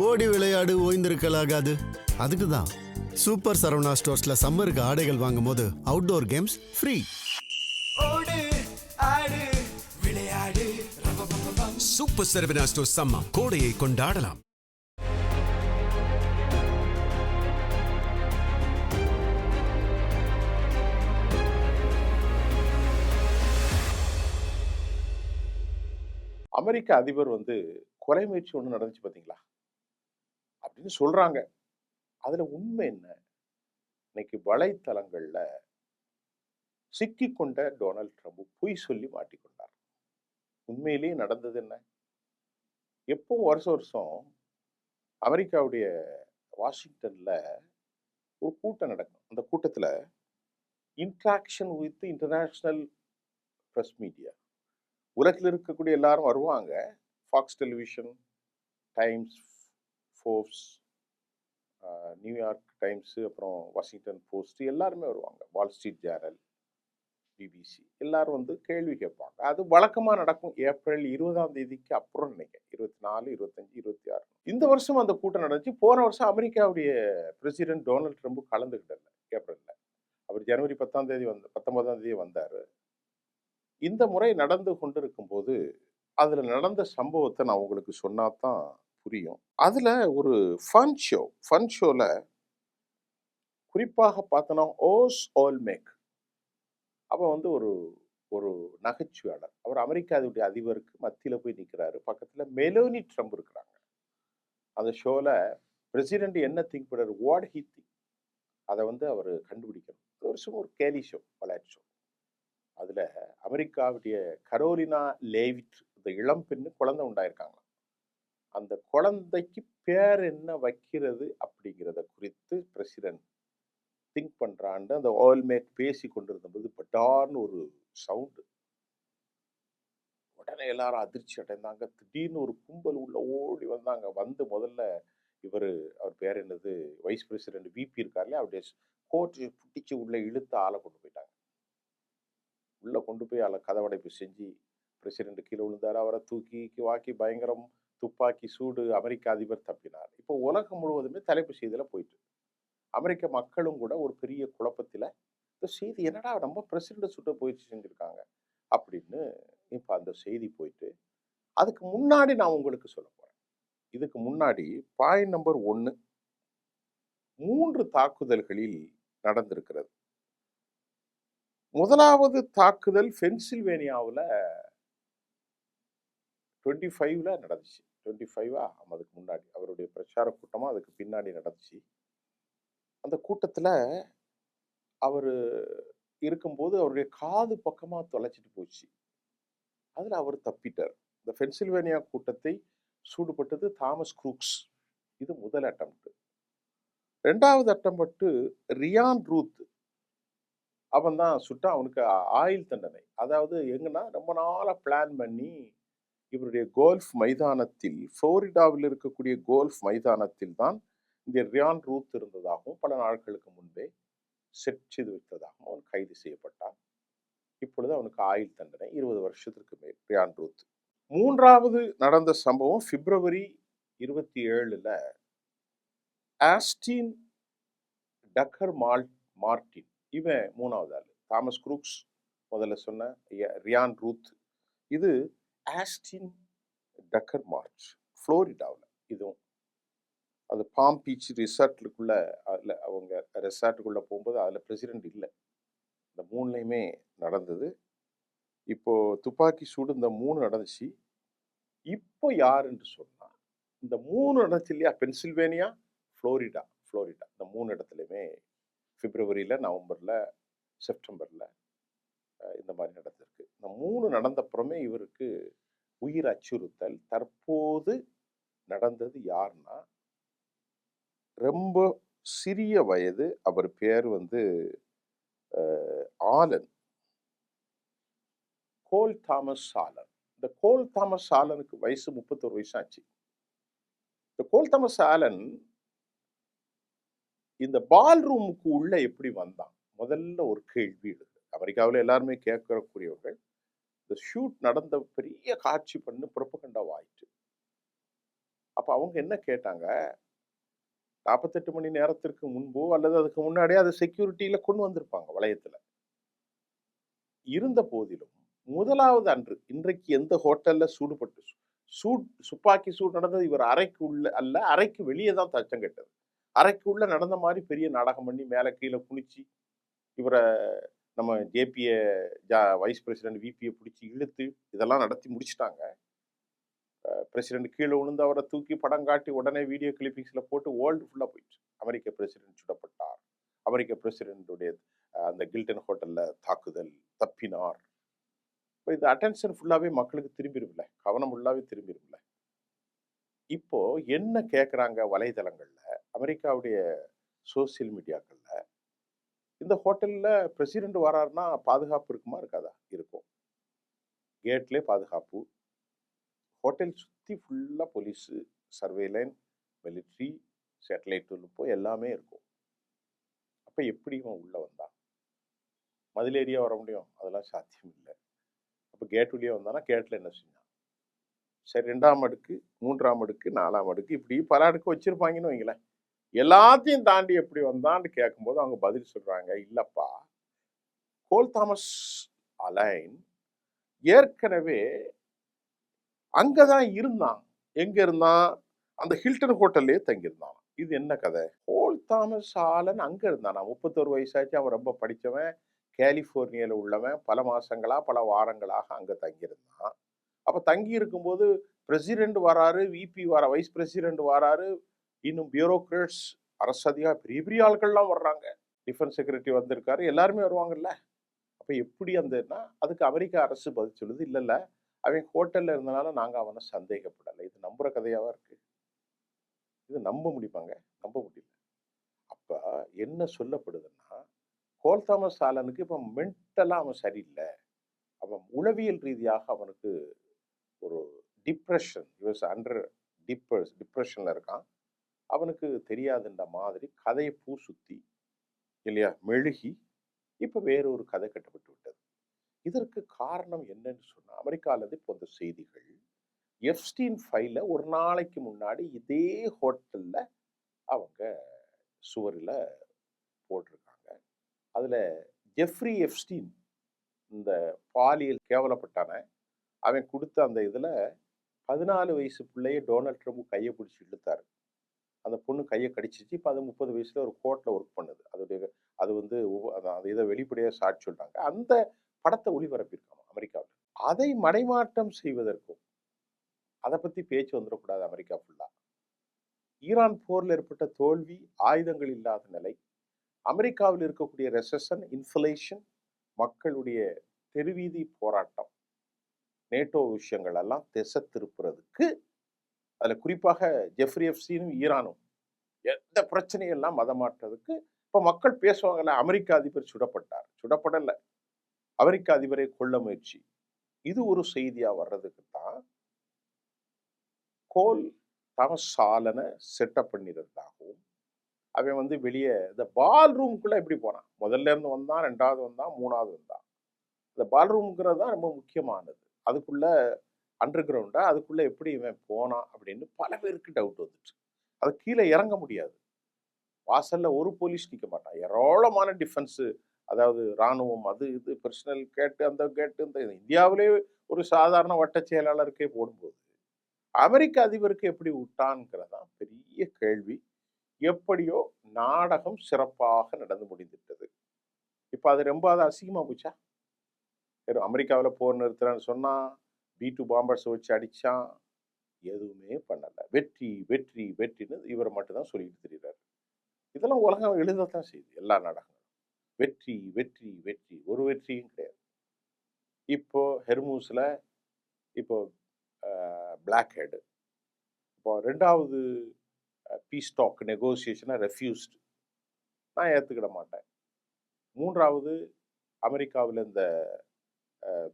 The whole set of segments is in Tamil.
ஓடி விளையாடு ஓய்ந்திருக்கலாகாது. அதுக்கு தான் சூப்பர் சரவணா ஸ்டோர்ஸ்ல சம்மருக்கு ஆடைகள் வாங்கும் போது outdoor games free. Super Saravana stores summer கோடையை கொண்டாடலாம். அமெரிக்க அதிபர் கொலை முயற்சி ஒன்று நடந்துச்சு பார்த்தீங்களா அப்படின்னு சொல்றாங்க. அதுல உண்மை என்ன? இன்னைக்கு வலைத்தளங்கள்ல சிக்கிக்கொண்ட டொனால்ட் ட்ரம்ப் பொய் சொல்லி மாட்டிக்கொண்டார். உண்மையிலேயே நடந்தது என்ன? எப்பவும் வருஷம் வருஷம் அமெரிக்காவுடைய வாஷிங்டன்ல ஒரு கூட்டம் நடக்கும். அந்த கூட்டத்துல interaction with international press media, உலகில் இருக்கக்கூடிய எல்லாரும் வருவாங்க. Fox television, Times, Forbes, New York Times, அப்புறம் வாஷிங்டன் போஸ்ட் எல்லாருமே வருவாங்க. வால் ஸ்ட்ரீட் ஜேர்னல், பிபிசி எல்லாரும் கேள்வி கேட்பாங்க. அது வழக்கமா நடக்கும். ஏப்ரல் 20ஆம் தேதிக்கு அப்புறம் நினைக்கிறேன். 24, 25, 26 இந்த வருஷம் அந்த கூட்டம் நடந்துச்சு. போன வருஷம் அமெரிக்காவுடைய பிரசிடென்ட் டொனால்ட் ட்ரம்ப் கலந்துக்கிட்டல ஏப்ரல்ல. அவர் ஜனவரி 10ஆம் தேதி 19ஆம் தேதி வந்தாரு. இந்த முறை நடந்து கொண்டிருக்கும் போது அதுல நடந்த சம்பவத்தை நான் உங்களுக்கு சொன்னாதான் புரியும். அதுல ஒரு ஃபன் ஷோல குறிப்பாக பார்த்தோன்னா ஓஸ் ஆல்மேக் அவன் ஒரு ஒரு நகைச்சுவையாளர். அவர் அமெரிக்காவுடைய அதிபருக்கு மத்தியில போய் நிற்கிறாரு. பக்கத்துல மெலோனி ட்ரம்ப் இருக்கிறாங்க. அந்த ஷோல பிரசிடென்ட் என்ன திங்க் பண்றாரு, வாட் ஹி திங்க், அதை அவர் கண்டுபிடிக்கணும். ஒரு சும்மா ஒரு கேலி ஷோ, விளையாட்டு ஷோ. அதுல அமெரிக்காவுடைய கரோலினா லேவிட், இந்த இளம் பெண்ணு குழந்தை உண்டாயிருக்காங்க. அந்த குழந்தைக்கு பேர் என்ன வைக்கிறது அப்படிங்கிறத குறித்து பிரசிடென்ட் திங்க் பண்றான்னு அந்த ஆல்மேக் பேசி கொண்டிருந்த போது பட்டார்னு ஒரு சவுண்டு. உடனே எல்லாரும் அதிர்ச்சி அடைந்தாங்க. திடீர்னு ஒரு கும்பல் உள்ள ஓடி வந்தாங்க. முதல்ல அவர் பேர் என்னது, வைஸ் பிரசிடென்ட் விபி இருக்காருல்ல, அவருடைய கோட்டு பிடிச்சி உள்ள இழுத்து ஆளை கொண்டு போயிட்டாங்க. உள்ள கொண்டு போய் ஆளை கதவடைப்பு செஞ்சு பிரசிடென்ட் கீழே விழுந்தாரு. அவரை தூக்கி வாக்கி பயங்கரம், துப்பாக்கி சூடு, அமெரிக்க அதிபர் தப்பினார். இப்போ உலகம் முழுவதுமே தலைப்பு செய்தியில போயிட்டு, அமெரிக்க மக்களும் கூட ஒரு பெரிய குழப்பத்துல இந்த செய்தி என்னடா நம்ம பிரசிடென்ட் சுட்ட முயற்சி செஞ்சிருக்காங்க அப்படின்னு இப்ப அந்த செய்தி போயிட்டு, அதுக்கு முன்னாடி நான் உங்களுக்கு சொல்ல போறேன். இதுக்கு முன்னாடி பாயிண்ட் நம்பர் 1, 3 தாக்குதல்களில் நடந்திருக்கிறது. முதலாவது தாக்குதல் பென்சில்வேனியாவில் 25ல நடந்துச்சு. 25ஆ? அதுக்கு முன்னாடி அவருடைய பிரச்சார கூட்டமா அதுக்கு பின்னாடி நடந்துச்சு. அந்த கூட்டத்துல அவரு இருக்கும்போது அவருடைய காது பக்கமா தொலைச்சிட்டு போச்சு. அதுல அவர் தப்பிட்டார். இந்த பென்சில்வேனியா கூட்டத்தை சூடுபட்டது தாமஸ் குரூக்ஸ். இது முதல் அட்டம்ப்ட். 2வது அட்டம்ப்ட் ரியான் ரூத், அவன் தான் சுட்டான். அவனுக்கு ஆயுள் தண்டனை. அதாவது எங்கன்னா ரொம்ப நாளா பிளான் பண்ணி இவருடைய கோல்ஃப் மைதானத்தில், புளோரிடாவில் இருக்கக்கூடிய கோல்ஃப் மைதானத்தில் தான் இந்த ரியான் ரூத் இருந்ததாகவும் பல நாட்களுக்கு முன்பே செட் செய்து வைத்ததாகவும் அவன் கைது செய்யப்பட்டான். இப்பொழுது அவனுக்கு ஆயுள் தண்டனை 20 வருஷத்திற்கு மேல். Ryan Routh. 3வது நடந்த சம்பவம் பிப்ரவரி 27ல ஆஸ்டின் டக்கர் மார்டின், இவன் 3வது ஆளு. தாமஸ் குரூக்ஸ் முதல்ல சொன்ன, ரியான் ரூத். இது ஆஸ்டின் டக்கர் மார்ச், புளோரிடாவில். இதுவும் அது பாம் பீச் ரிசார்ட்டுக்குள்ள, அதில் அவங்க ரெசார்ட்டுக்குள்ள போகும்போது அதில் பிரசிடென்ட் இல்லை. இந்த 3லையுமே நடந்தது. இப்போ துப்பாக்கி சூடு இந்த 3 நடந்துச்சு. இப்போ யாருன்னு சொன்னா, இந்த 3 நடந்துச்சு இல்லையா, பென்சில்வேனியா, புளோரிடா இந்த 3 இடத்துலையுமே பிப்ரவரியில, நவம்பர்ல, செப்டம்பர்ல இந்த மாதிரி நடந்திருக்கு. இந்த 3 நடந்தப்புறமே இவருக்கு உயிர் அச்சுறுத்தல். தற்போது நடந்தது யாருன்னா, ரொம்ப சிறிய வயது, அவர் பேர் ஆலன், கோல் தாமஸ் ஆலன். இந்த கோல் தாமஸ் ஆலனுக்கு வயசு 31 வயசு ஆச்சு. இந்த கோல் தாமஸ் ஆலன் இந்த பால் ரூமுக்கு உள்ள எப்படி வந்தான்? முதல்ல ஒரு கேள்வி இருக்கு. அமெரிக்காவில் எல்லாருமே கேட்கக்கூடியவர்கள். இந்த ஷூட் நடந்த பெரிய காட்சி பண்ணு புறப்பகண்டா ஆயிட்டு. அப்ப அவங்க என்ன கேட்டாங்க, 48 மணி நேரத்திற்கு முன்போ அல்லது அதுக்கு முன்னாடியே அது செக்யூரிட்டியில கொண்டு வந்திருப்பாங்க வளையத்துல. இருந்த போதிலும், முதலாவது அன்று, இன்றைக்கு எந்த ஹோட்டல்ல துப்பாக்கி சூடு நடந்தது இவர் அறைக்கு உள்ள அல்ல, அறைக்கு வெளியே தான் தச்சம் கெட்டது. அறைக்கு உள்ள நடந்த மாரி பெரிய நாடகம் பண்ணி, மேல கீழ குனிச்சு, இவர நம்ம ஜேபிய வைஸ் பிரசிடென்ட், விபிய புடிச்சு இழுத்து, இதெல்லாம் நடத்தி முடிச்சுட்டாங்க. பிரசிடென்ட் கீழ விழுந்து அவர தூக்கி படம் காட்டி, உடனே வீடியோ கிளிப்பிங்ஸ்ல போட்டு வேர்ல்டு ஃபுல்லா போயிடுச்சு. அமெரிக்க பிரசிடென்ட் சுடப்பட்டார். அமெரிக்க பிரசிடென்ட்டுடைய அந்த கில்டன் ஹோட்டல்ல தாக்குதல், தப்பினார். இப்ப இந்த அட்டென்ஷன் ஃபுல்லாவே மக்களுக்கு திரும்பிரும்ல. கவனம் ஃபுல்லாவே திரும்பிரும்ல. இப்போ என்ன கேட்குறாங்க வலைதளங்கள்ல, அமெரிக்காவுடைய சோசியல் மீடியாக்கள்ல, இந்த ஹோட்டல்ல பிரசிடென்ட் வராருன்னா பாதுகாப்பு இருக்குமா? இருக்காதா? இருக்கும். கேட்லயே பாதுகாப்பு. ஹோட்டல் சுத்தி ஃபுல்லா போலீஸு, சர்வேலைன், மிலிட்ரி, சேட்டலைட் துருப்பு எல்லாமே இருக்கும். அப்ப எப்படி இவன் உள்ள வந்தான்? மதில் ஏரியா வர முடியும்? அதெல்லாம் சாத்தியம் இல்ல. அப்ப கேட் வழியா வந்தானா, கேட்ல என்ன செஞ்சான்? சரி 2ஆம் அடுக்கு, 3ஆம் அடுக்கு, 4ஆம் அடுக்கு இப்படி பல அடுக்கு வச்சிருப்பாங்கன்னு வைங்களேன். எல்லாத்தையும் தாண்டி எப்படி வந்தான்னு கேட்கும்போது அவங்க பதில் சொல்றாங்க, இல்லப்பா, கோல் தாமஸ் அலைன் ஏற்கனவே அங்கதான் இருந்தான். எங்க இருந்தான்? அந்த ஹில்டன் ஹோட்டல்லயே தங்கியிருந்தான். இது என்ன கதை? கோல் தாமஸ் ஆலன் அங்க இருந்தானா? 31 வயசாச்சு. அவன் ரொம்ப படிச்சவன். கலிபோர்னியால உள்ளவன். பல மாசங்களா, பல வாரங்களாக அங்க தங்கியிருந்தான். அப்ப தங்கி இருக்கும்போது பிரசிடென்ட் வராரு, விபி வர, வைஸ் பிரசிடென்ட் வராரு, இன்னும் பியூரோக்ராட்ஸ், அரசு அதிகாரி, பெரிய பெரிய ஆட்கள்லாம் வர்றாங்க. டிஃபென்ஸ் செக்ரட்டரி வந்திருக்காரு. எல்லாருமே வருவாங்கல்ல. அப்ப எப்படி அந்தன்னா, அதுக்கு அமெரிக்க அரசு பதில் சொல்லுது, இல்ல இல்ல, அவன் ஹோட்டல்ல இருந்தனால நாங்க அவனை சந்தேகப்படல. இது நம்புற கதையாவா இருக்கு? இது நம்ப முடியுமாங்க? நம்ப முடியல. அப்ப என்ன சொல்லப்படுதுன்னா, கோல் தாமஸ் ஆலனுக்கு இப்ப மென்டலா அவன் சரியில்ல. அவன் உளவியல் ரீதியாக அவனுக்கு ஒரு டிப்ரஷன், அண்டர் டிப்ரெஷன்ல இருக்கான். அவனுக்கு தெரியாதுன்ற மாதிரி கதையை பூ சுத்தி இல்லையா மெழுகி இப்ப வேறொரு கதை கட்டப்பட்டு விட்டது. இதற்கு காரணம் என்னன்னு சொன்னா, அமெரிக்கால இருந்து இப்போ இந்த செய்திகள், எப்ஸ்டீன் ஃபைல ஒரு நாளைக்கு முன்னாடி இதே ஹோட்டல்ல அவங்க சுவரில போட்டிருக்காங்க. அதுல ஜெஃப்ரி எப்ஸ்டீன், இந்த பாலியல் கேவலப்பட்டான, அவன் கொடுத்த அந்த இதுல 14 வயசு பிள்ளைய டொனால்ட் ட்ரம்ப் கையை பிடிச்சி இழுத்தாரு. அந்த பொண்ணு கையை கடிச்சிச்சு. இப்போ அது 30 வயசுல ஒரு கோர்ட்ல ஒர்க் பண்ணுது. அது வந்து அந்த இதை வெளிப்படையாக சாட்சி சொல்றாங்க. அந்த படத்தை ஒளிபரப்பியிருக்காங்க அமெரிக்காவில். அதை மடைமாற்றம் செய்வதற்கும், அதை பத்தி பேச்சு வந்துடக்கூடாது அமெரிக்கா ஃபுல்லா. ஈரான் போர்ல ஏற்பட்ட தோல்வி, ஆயுதங்கள் இல்லாத நிலை, அமெரிக்காவில் இருக்கக்கூடிய ரெசஷன், இன்ஃப்ளேஷன், மக்களுடைய தெருவீதி போராட்டம், நேட்டோ விஷயங்கள் எல்லாம் திசை திருப்புறதுக்கு, அதுல குறிப்பாக ஜெஃப்ரி எப்ஸ்டீனும் ஈரானும் எந்த பிரச்சனையெல்லாம் மதமாற்றதுக்கு இப்ப மக்கள் பேசுவாங்கல்ல, அமெரிக்க அதிபர் சுடப்பட்டார். சுடப்படல, அமெரிக்க அதிபரை கொல்ல முயற்சி. இது ஒரு செய்தியா வர்றதுக்கு தான் கோல் தாமஸ் ஆலனை செட்டப் பண்ணிருந்தாகவும், அவன் வந்து வெளியே இந்த பால் ரூம்குள்ள எப்படி போனான்? முதல்ல இருந்து வந்தான், 2வது வந்தான், 3வது வந்தான். இந்த பால் ரூம்ங்கிறது தான் ரொம்ப முக்கியமானது. அதுக்குள்ள அண்டர் கிரவுண்டா, அதுக்குள்ள எப்படி இவன் போனான் அப்படின்னு பல பேருக்கு டவுட் வந்துச்சு. அது கீழே இறங்க முடியாது. வாசல்ல ஒரு போலீஸ் நிக்க மாட்டான். ஏராளமான டிஃபென்ஸ், அதாவது ராணுவம், அது இது பர்சனல் கேட்டு, அந்த கேட்டு, இந்த இந்தியாவிலே ஒரு சாதாரண வட்ட செயலாளருக்கே போடும்போது, அமெரிக்க அதிபருக்கு எப்படி விட்டான்ங்கிறதான் பெரிய கேள்வி. எப்படியோ நாடகம் சிறப்பாக நடந்து முடிந்துவிட்டது. இப்ப அது ரொம்ப அசிங்கமா போச்சா? அமெரிக்காவில் போர் நிறுத்துறேன்னு சொன்னா, B2 பாம்பர்ஸ் வச்சு அடிச்சான். எதுவுமே பண்ணல. வெற்றி வெற்றி வெற்றின்னு இவர் மட்டும்தான் சொல்லிட்டு தெரியுறாரு. இதெல்லாம் உலகம் எழுதத்தான் செய்யுது, எல்லா நாடகங்களும். வெற்றி வெற்றி வெற்றி, ஒரு வெற்றியும் கிடையாது. இப்போ ஹெர்மூஸ்ல இப்போ பிளாக் ஹெட், இப்போ 2வது பீஸ் டாக் நெகோசியேஷனை ரெஃப்யூஸ்டு, நான் ஏற்றுக்கிட மாட்டேன். 3வது அமெரிக்காவில் இந்த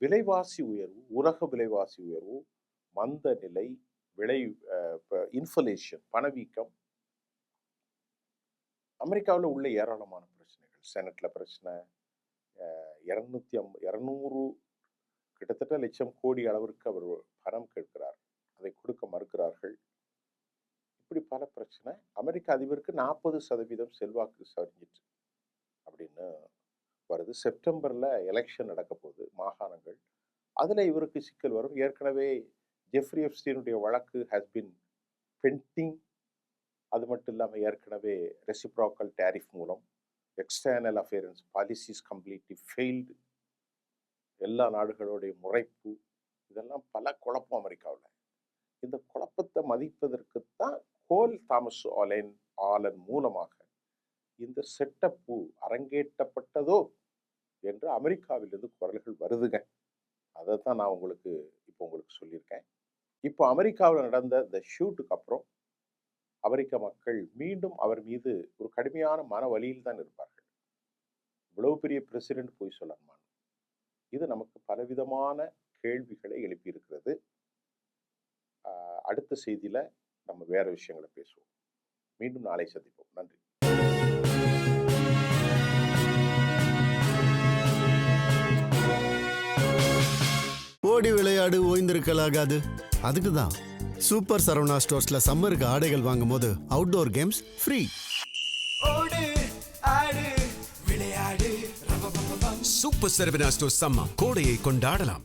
விலைவாசி உயர்வு, உலக விலைவாசி உயர்வு, மந்த நிலை, விலை, இன்ஃப்ளேஷன், பணவீக்கம், அமெரிக்காவில் உள்ள ஏராளமான பிரச்சனைகள். செனட்ல பிரச்சனை, 200 கிட்டத்தட்ட லட்சம் கோடி அளவிற்கு அவர் பணம் கேட்கிறார். அதை கொடுக்க மறுக்கிறார்கள். இப்படி பல பிரச்சனை. அமெரிக்க அதிபருக்கு 40% செல்வாக்கு சரிஞ்சிட்டு அப்படின்னு வருது. செப்டம்பர்ல எலெக்ஷன் நடக்க போகுது, மாகாணங்கள். அதுல இவருக்கு சிக்கல் வரும். ஏற்கனவே ஜெஃப்ரி எப்ஸ்டீனுடைய வழக்கு ஹஸ் பின் பெண்டிங். அது மட்டும் இல்லாமல் ஏற்கனவே ரெசிப்ராக்கல் டேரிஃப் மூலம் எக்ஸ்டர்னல் அஃபேரன்ஸ் பாலிசிஸ் கம்ப்ளீட்லி ஃபெயில்டு. எல்லா நாடுகளுடைய முறைப்பு, இதெல்லாம் பல குழப்பம் அமெரிக்காவில். இந்த குழப்பத்தை மதிப்பதற்குத்தான் கோல் தாமஸ் ஆலன் மூலமாக இந்த செட்டப்பு அரங்கேற்றப்பட்டதோ என்று அமெரிக்காவிலிருந்து குரல்கள் வருதுங்க. அதை தான் நான் உங்களுக்கு சொல்லியிருக்கேன். இப்போ அமெரிக்காவில் நடந்த இந்த ஷூட்டுக்கு அப்புறம் அமெரிக்க மக்கள் மீண்டும் அவர் மீது ஒரு கடுமையான மன வலியில் தான் இருப்பார்கள். இவ்வளவு பெரிய பிரசிடென்ட் போய் சொல்லணுமா? இது நமக்கு பலவிதமான கேள்விகளை எழுப்பியிருக்கிறது. அடுத்த செய்தியில நம்ம வேற விஷயங்களை பேசுவோம். மீண்டும் நாளை சந்திப்போம். நன்றி. ஓடி விளையாடு ஓய்ந்திருக்கலாகாது. அதுக்கு தான் சூப்பர் சரவணா ஸ்டோர்ஸ்ல சம்மருக்கு ஆடைகள் வாங்கும் போது outdoor games free. Super Saravana stores summer கோடையை கொண்டாடலாம்.